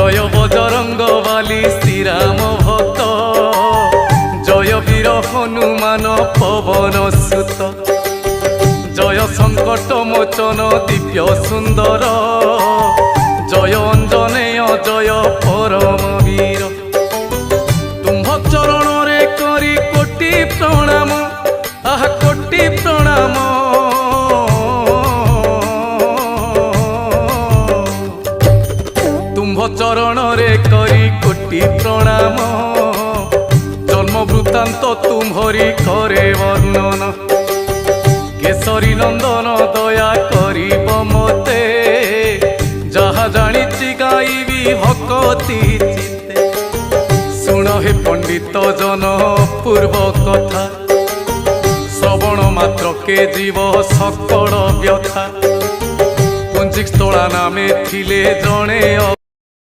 জয় বজরঙ্গ বালি শ্রীরাম ভক্ত, জয় বীর হনুমান পবন সুত, জয় সংকট মোচন দিব্য সুন্দর, জয় অঞ্জনেয় জয় পরম বীর। তুম্ভ চরণরে করি কোটি প্রণাম, আহ কোটি প্রণাম। তুম্ভ চরণরে করি কোটি প্রণাম, জন্ম বৃত্তান্ত তুম্ভরি করে বর্ণন। কেশরী নন্দন দয়া করিব মতে, যাহা জানিছি গাইবি ভকতি চিত্তে। শুণ হে পণ্ডিত জন পূর্ব কথা, শ্রবণ মাত্রকে জীব সকল ব্যথা। পুঞ্জিক স্থলা নামে থিলে জଣେ